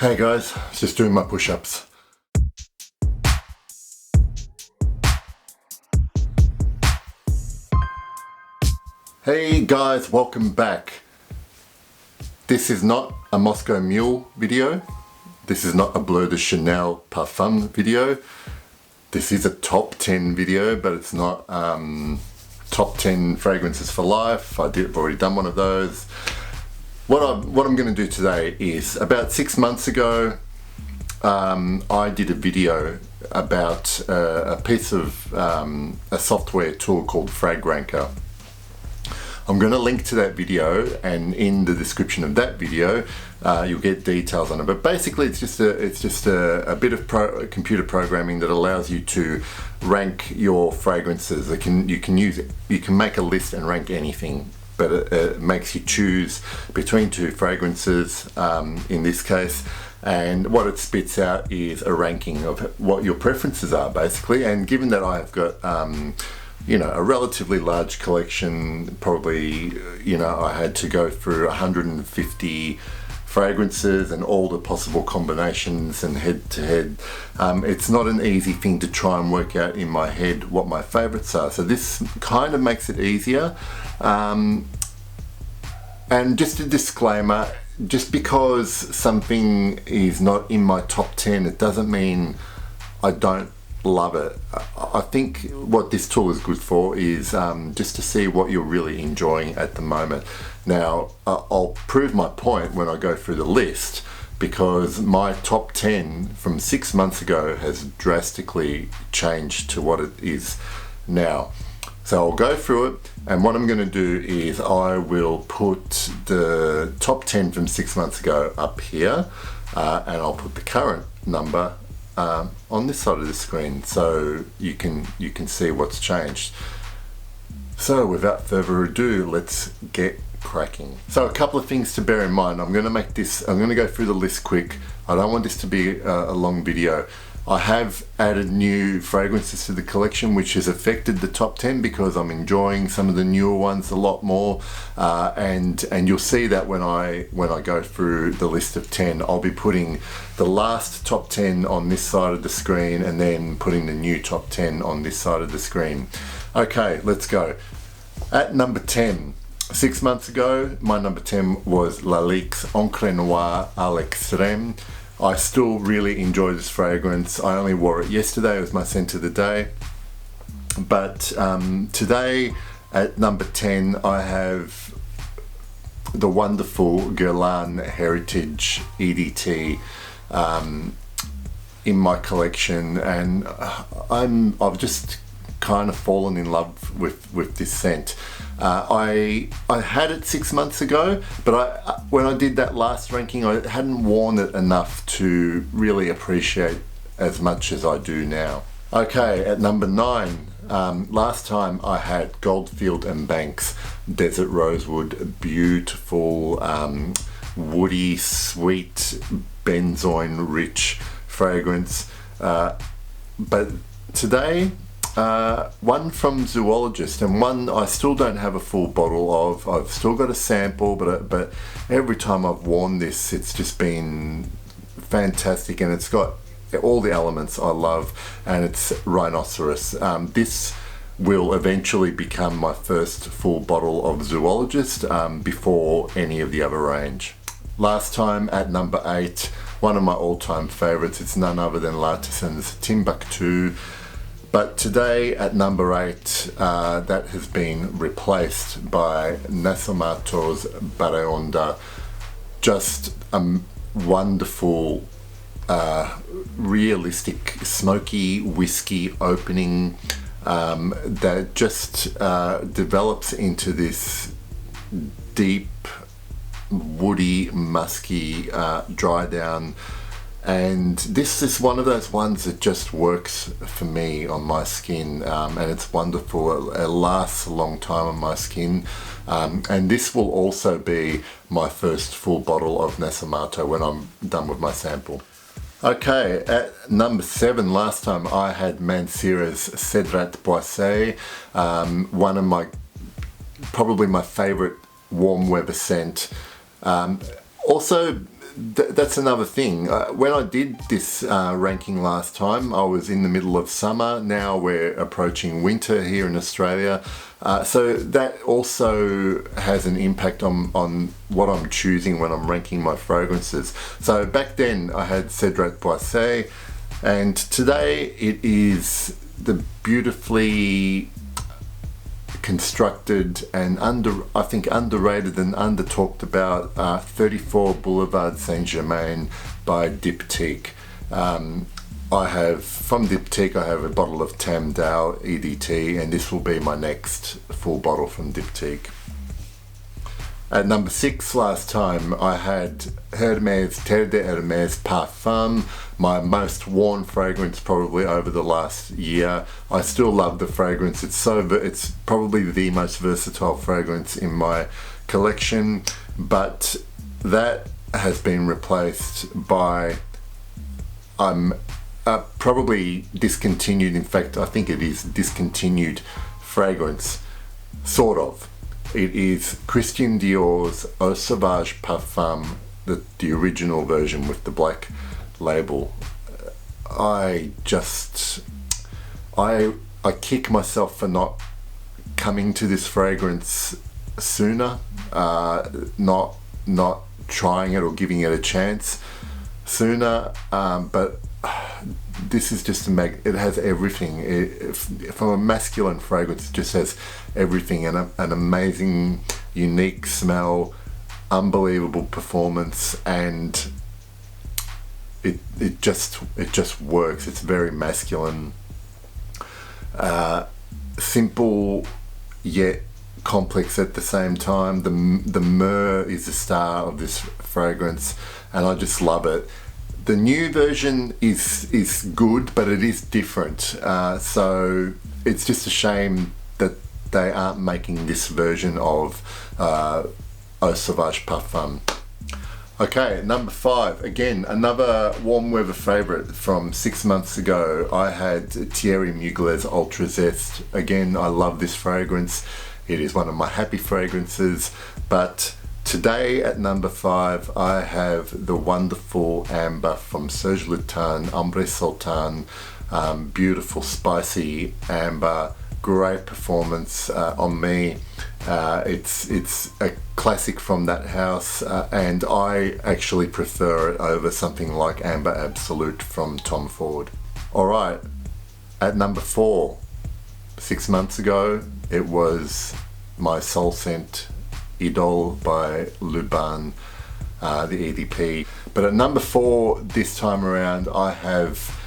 Hey guys, just doing my push-ups. Hey guys, welcome back. This is not a Moscow Mule video. This is not a Bleu de Chanel Parfum video. This is a top 10 video, but it's not top 10 fragrances for life. I've already done one of those. What I'm going to do today is, about 6 months ago, I did a video about a piece of a software tool called Fragranker. I'm going to link to that video, and in the description of that video you'll get details on it. But basically it's just a bit of computer programming that allows you to rank your fragrances. You can make a list and rank anything, but it makes you choose between two fragrances in this case, and what it spits out is a ranking of what your preferences are basically. And given that I've got a relatively large collection, probably I had to go through 150 fragrances and all the possible combinations and head to head. It's not an easy thing to try and work out in my head what my favorites are, so this kind of makes it easier. And just a disclaimer, just because something is not in my top 10, it doesn't mean I don't love it. I think what this tool is good for is just to see what you're really enjoying at the moment. Now I'll prove my point when I go through the list, because my top 10 from 6 months ago has drastically changed to what it is now. So I'll go through it, and what I'm going to do is I will put the top 10 from 6 months ago up here, and I'll put the current number on this side of the screen, so you can see what's changed. So without further ado, let's get cracking. So a couple of things to bear in mind. I'm going to go through the list quick. I don't want this to be a long video. I have added new fragrances to the collection, which has affected the top 10 because I'm enjoying some of the newer ones a lot more, and you'll see that when I go through the list of 10, I'll be putting the last top 10 on this side of the screen and then putting the new top 10 on this side of the screen. Okay, let's go. At number 10, 6 months ago, my number 10 was Lalique's Encre Noire à l'Extrême. I still really enjoy this fragrance. I only wore it yesterday, it was my scent of the day. But today at number 10 I have the wonderful Guerlain Heritage EDT in my collection, and I've just kind of fallen in love with this scent. I had it 6 months ago, but when I did that last ranking, I hadn't worn it enough to really appreciate as much as I do now. Okay, at number 9, last time I had Goldfield and Banks Desert Rosewood, beautiful, woody, sweet, benzoin rich fragrance, but today one from Zoologist, and one I still don't have a full bottle of. I've still got a sample, but every time I've worn this, it's just been fantastic, and it's got all the elements I love, and it's Rhinoceros. This will eventually become my first full bottle of Zoologist before any of the other range. Last time at number 8, one of my all-time favorites, it's none other than L'Artisan's Timbuktu. But today at number 8, that has been replaced by Nasomatto's Baraonda. Just a wonderful, realistic, smoky whiskey opening that just develops into this deep, woody, musky dry down. And this is one of those ones that just works for me on my skin, and it's wonderful. It lasts a long time on my skin, and this will also be my first full bottle of Nasomatto when I'm done with my sample. Okay, at number 7, last time I had Mancera's Cedrat Boissé, one of probably my favorite warm weather scent. Also that's another thing. When I did this ranking last time, I was in the middle of summer. Now we're approaching winter here in Australia. So that also has an impact on what I'm choosing when I'm ranking my fragrances. So back then I had Cedrat Boissé, and today it is the beautifully constructed and I think underrated and under talked about 34 Boulevard Saint-Germain by Diptyque. I have, from Diptyque, I have a bottle of Tam Dao EDT, and this will be my next full bottle from Diptyque. At number 6 last time I had Hermès Terre d'Hermès Parfum, my most worn fragrance probably over the last year. I still love the fragrance. It's probably the most versatile fragrance in my collection, but that has been replaced by probably discontinued. In fact, I think it is discontinued fragrance, sort of. It is Christian Dior's Eau Sauvage Parfum, the original version with the black label. I kick myself for not coming to this fragrance sooner, not trying it or giving it a chance sooner, but this is just it has everything. From a masculine fragrance, it just has everything, and an amazing, unique smell, unbelievable performance, and it just works. It's very masculine, simple yet complex at the same time. The myrrh is the star of this fragrance, and I just love it. The new version is good, but it is different. So it's just a shame that they aren't making this version of Eau Sauvage Parfum. Okay, number 5. Again, another warm weather favourite from 6 months ago. I had Thierry Mugler's Ultra Zest. Again, I love this fragrance. It is one of my happy fragrances, but today at number 5 I have the wonderful amber from Serge Lutens, Ambre Sultan. Beautiful spicy amber, great performance on me. It's a classic from that house, and I actually prefer it over something like Amber Absolute from Tom Ford. Alright, at number 4, 6 months ago it was my soul scent Idole by Luban, the EDP. But at number 4 this time around I have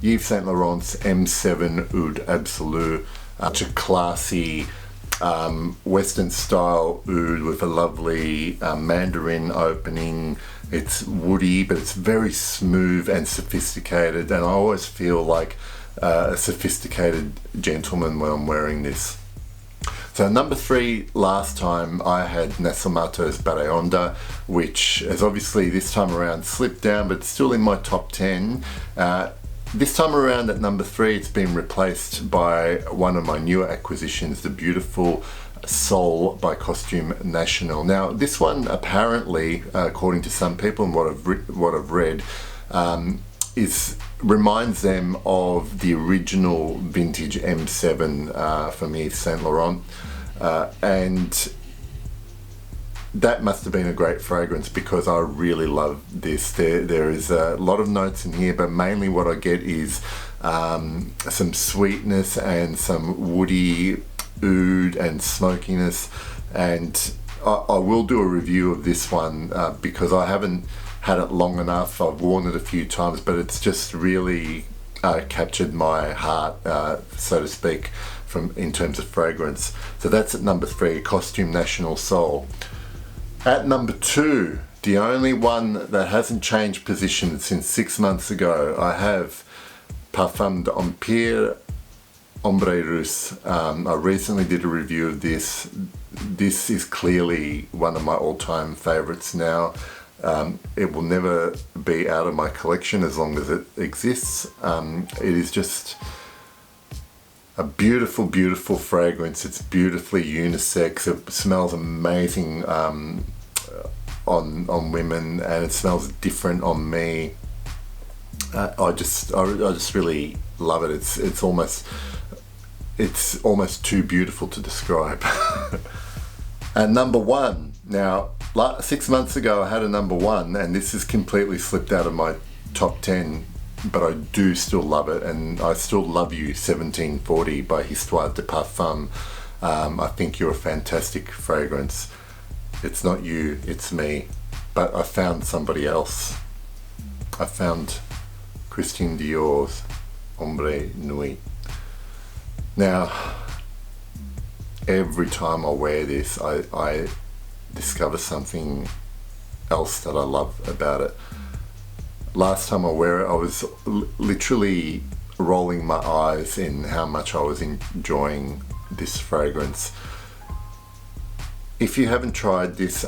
Yves Saint Laurent's M7 Oud Absolu. Such a classy Western style oud with a lovely mandarin opening. It's woody, but it's very smooth and sophisticated, and I always feel like a sophisticated gentleman when I'm wearing this. So number 3 last time I had Nascimato's Baraonda, which has obviously this time around slipped down, but still in my top 10. This time around at number 3 it's been replaced by one of my newer acquisitions, the beautiful Soul by Costume National. Now this one apparently, according to some people and what I've read, reminds them of the original vintage M7 from Yves Saint Laurent, and that must have been a great fragrance because I really love this. There is a lot of notes in here, but mainly what I get is some sweetness and some woody oud and smokiness, and I will do a review of this one because I haven't had it long enough. I've worn it a few times, but it's just really captured my heart, so to speak, in terms of fragrance. So that's at number 3, Costume National Soul. At number 2, the only one that hasn't changed position since 6 months ago, I have Parfum d'Empire Ombre Russe. I recently did a review of this. This is clearly one of my all-time favorites now. It will never be out of my collection as long as it exists. It is just a beautiful, beautiful fragrance. It's beautifully unisex. It smells amazing on women, and it smells different on me. I just really love it. It's almost too beautiful to describe. And number one. Now, 6 months ago I had a number one, and this has completely slipped out of my top 10, but I do still love it, and I still love you, 1740 by Histoire de Parfum. I think you're a fantastic fragrance. It's not you, it's me. But I found somebody else. I found Christian Dior's Ombre Nuit. Now, every time I wear this, I discover something else that I love about it. Last time I wear it, I was literally rolling my eyes in how much I was enjoying this fragrance. If you haven't tried this,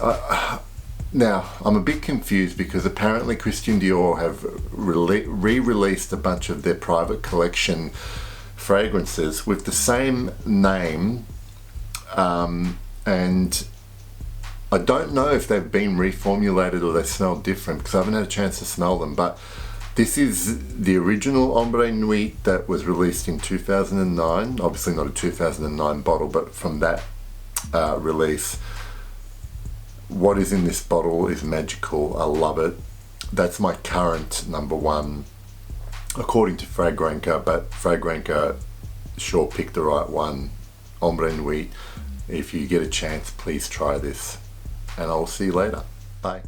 now I'm a bit confused because apparently Christian Dior have re-released a bunch of their private collection fragrances with the same name, and I don't know if they've been reformulated or they smell different because I haven't had a chance to smell them, but this is the original Ombre Nuit that was released in 2009, obviously not a 2009 bottle, but from that release. What is in this bottle is magical. I love it. That's my current number one according to Fragrantica, but Fragrantica sure picked the right one. Ombre Nuit. If you get a chance, please try this, and I'll see you later. Bye.